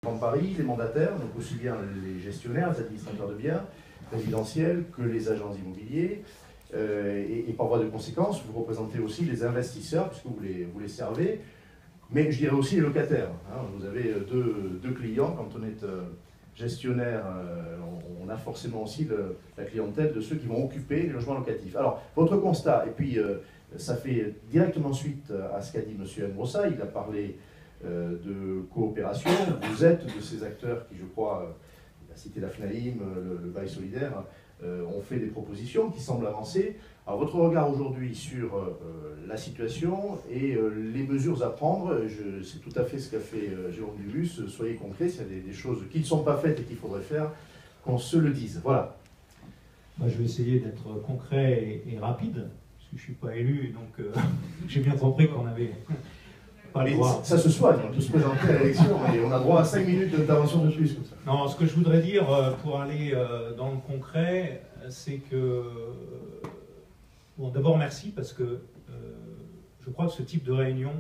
Dans Paris, les mandataires, donc aussi bien les gestionnaires, les administrateurs de biens résidentiels que les agents immobiliers, et par voie de conséquence, vous représentez aussi les investisseurs, puisque vous les servez, mais je dirais aussi les locataires. Hein. Vous avez deux clients. Quand on est gestionnaire, on a forcément aussi la clientèle de ceux qui vont occuper les logements locatifs. Alors, votre constat, et puis ça fait directement suite à ce qu'a dit M. Mbrossa, il a parlé de coopération. Vous êtes de ces acteurs qui, je crois, il a cité la FNAIM, le bail solidaire, ont fait des propositions qui semblent avancer. Alors, votre regard aujourd'hui sur la situation et les mesures à prendre, c'est tout à fait ce qu'a fait Jérôme Dubus. Soyez concret, s'il y a des choses qui ne sont pas faites et qu'il faudrait faire, qu'on se le dise. Voilà. Moi, je vais essayer d'être concret et rapide, parce que je ne suis pas élu, donc j'ai bien compris qu'on avait pas le droit. Ça se soigne, on peut se présenter à l'élection, et on a droit à 5 minutes d'intervention de plus. Comme ça. Non, ce que je voudrais dire, pour aller dans le concret, c'est que... Bon, d'abord, merci, parce que je crois que ce type de réunion,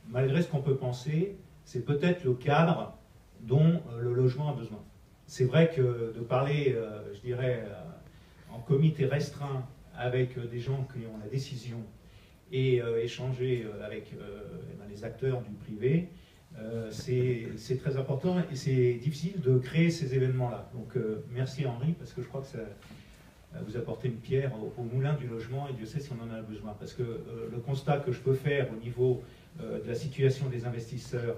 malgré ce qu'on peut penser, c'est peut-être le cadre dont le logement a besoin. C'est vrai que de parler, je dirais, en comité restreint avec des gens qui ont la décision et échanger avec les acteurs du privé, c'est très important et c'est difficile de créer ces événements-là. Donc merci Henri, parce que je crois que ça vous apportez une pierre au moulin du logement, et Dieu sait si on en a besoin. Parce que le constat que je peux faire au niveau de la situation des investisseurs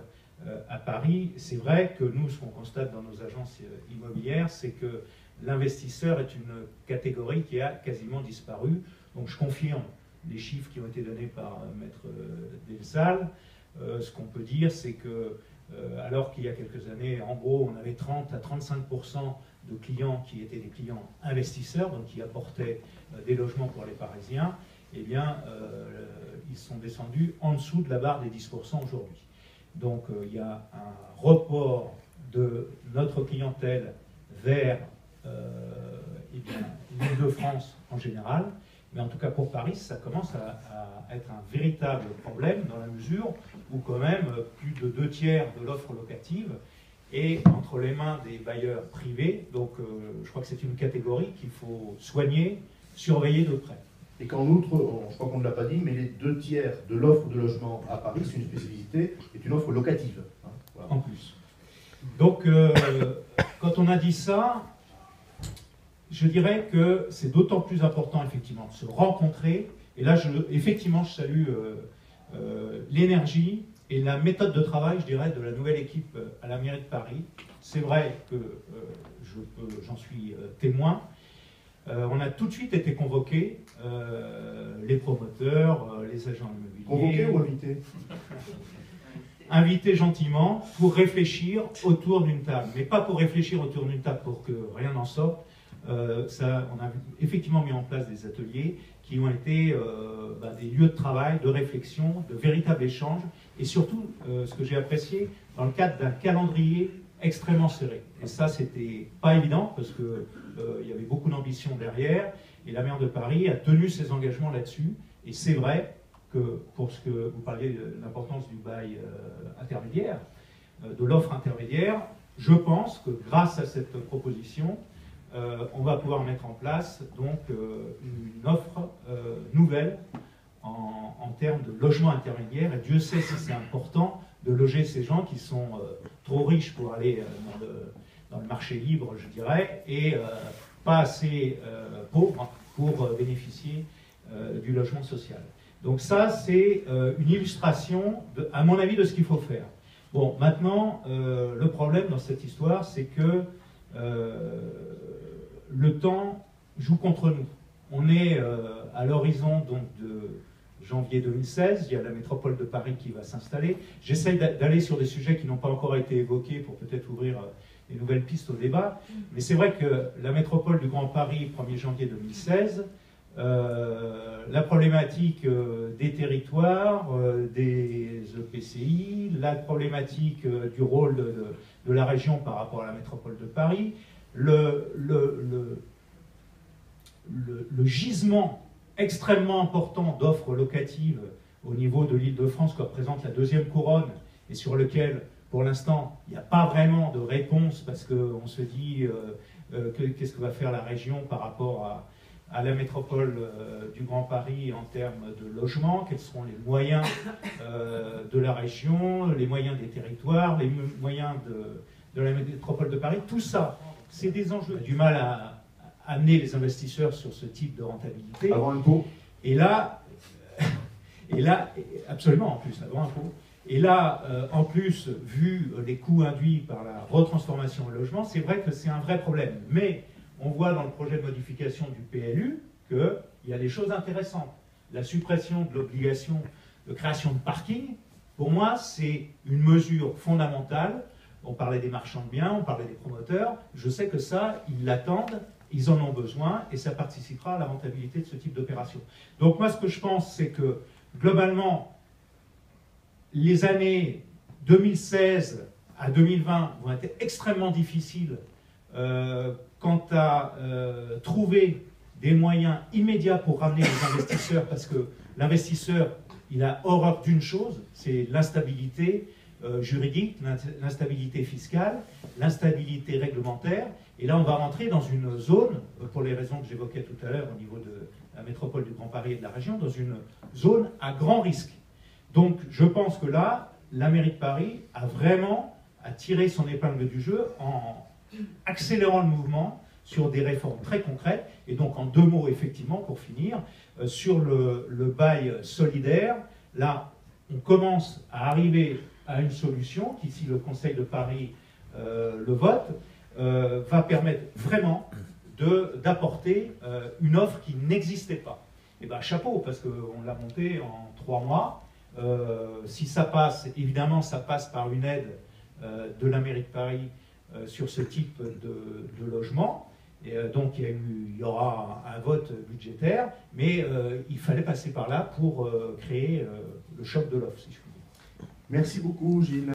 à Paris, c'est vrai que nous, ce qu'on constate dans nos agences immobilières, c'est que l'investisseur est une catégorie qui a quasiment disparu. Donc je confirme les chiffres qui ont été donnés par Maître Delsal. Ce qu'on peut dire, c'est que alors qu'il y a quelques années, en gros, on avait 30 à 35% de clients qui étaient des clients investisseurs, donc qui apportaient des logements pour les Parisiens, eh bien, ils sont descendus en dessous de la barre des 10% aujourd'hui. Donc, il y a un report de notre clientèle vers l'Île-de-France en général, mais en tout cas pour Paris, ça commence à être un véritable problème dans la mesure où quand même plus de 2/3 de l'offre locative est entre les mains des bailleurs privés. Donc je crois que c'est une catégorie qu'il faut soigner, surveiller de près. Et qu'en outre, je crois qu'on ne l'a pas dit, mais les 2/3 de l'offre de logement à Paris, c'est une spécificité, est une offre locative. Hein, voilà. En plus. Donc quand on a dit ça, je dirais que c'est d'autant plus important, effectivement, de se rencontrer. Et là, effectivement, je salue l'énergie et la méthode de travail, je dirais, de la nouvelle équipe à la mairie de Paris. C'est vrai que j'en suis témoin. On a tout de suite été convoqués, les promoteurs, les agents immobiliers. Convoqués ou invités? Invités gentiment pour réfléchir autour d'une table. Mais pas pour réfléchir autour d'une table pour que rien n'en sorte. On a effectivement mis en place des ateliers qui ont été des lieux de travail, de réflexion, de véritables échanges, et surtout, ce que j'ai apprécié, dans le cadre d'un calendrier extrêmement serré. Et ça, c'était pas évident, parce qu'il y avait beaucoup d'ambition derrière, et la maire de Paris a tenu ses engagements là-dessus, et c'est vrai que, pour ce que vous parliez de l'importance du bail intermédiaire, de l'offre intermédiaire, je pense que grâce à cette proposition, on va pouvoir mettre en place donc une offre nouvelle en termes de logement intermédiaire. Et Dieu sait si c'est important de loger ces gens qui sont trop riches pour aller dans le marché libre, je dirais, et pas assez pauvres pour bénéficier du logement social. Donc ça, c'est une illustration, à mon avis, de ce qu'il faut faire. Bon, maintenant, le problème dans cette histoire, c'est que le temps joue contre nous. On est à l'horizon donc de janvier 2016, il y a la métropole de Paris qui va s'installer. J'essaye d'aller sur des sujets qui n'ont pas encore été évoqués pour peut-être ouvrir des nouvelles pistes au débat. Mais c'est vrai que la métropole du Grand Paris, 1er janvier 2016, la problématique des territoires, des EPCI, la problématique du rôle de la région par rapport à la métropole de Paris, le gisement extrêmement important d'offres locatives au niveau de l'Île-de-France que représente la deuxième couronne et sur lequel Pour l'instant, il n'y a pas vraiment de réponse parce qu'on se dit qu'est-ce que va faire la région par rapport à la métropole du Grand Paris en termes de logement, quels seront les moyens de la région, les moyens des territoires, les moyens de la métropole de Paris. Tout ça, c'est des enjeux. Du mal à amener les investisseurs sur ce type de rentabilité. Avant impôt. Et là, absolument en plus, avant impôt. Et là, en plus, vu les coûts induits par la retransformation au logement, c'est vrai que c'est un vrai problème. Mais on voit dans le projet de modification du PLU qu'il y a des choses intéressantes. La suppression de l'obligation de création de parking, pour moi, c'est une mesure fondamentale. On parlait des marchands de biens, on parlait des promoteurs. Je sais que ça, ils l'attendent, ils en ont besoin, et ça participera à la rentabilité de ce type d'opération. Donc moi, ce que je pense, c'est que, globalement, les années 2016 à 2020 vont être extrêmement difficiles quant à trouver des moyens immédiats pour ramener les investisseurs, parce que l'investisseur, il a horreur d'une chose, c'est l'instabilité juridique, l'instabilité fiscale, l'instabilité réglementaire. Et là, on va rentrer dans une zone, pour les raisons que j'évoquais tout à l'heure au niveau de la métropole du Grand Paris et de la région, dans une zone à grand risque. Donc, je pense que là, la mairie de Paris a vraiment à tirer son épingle du jeu en accélérant le mouvement sur des réformes très concrètes. Et donc, en 2 mots, effectivement, pour finir, sur le bail solidaire, là, on commence à arriver à une solution qui, si le Conseil de Paris le vote, va permettre vraiment d'apporter une offre qui n'existait pas. Et bien, chapeau, parce qu'on l'a monté en 3 mois. Si ça passe, évidemment, ça passe par une aide de la mairie de Paris sur ce type de logement. Et, donc il y aura un vote budgétaire, mais il fallait passer par là pour créer le choc de l'offre, si je puis dire. Merci beaucoup, Gilles.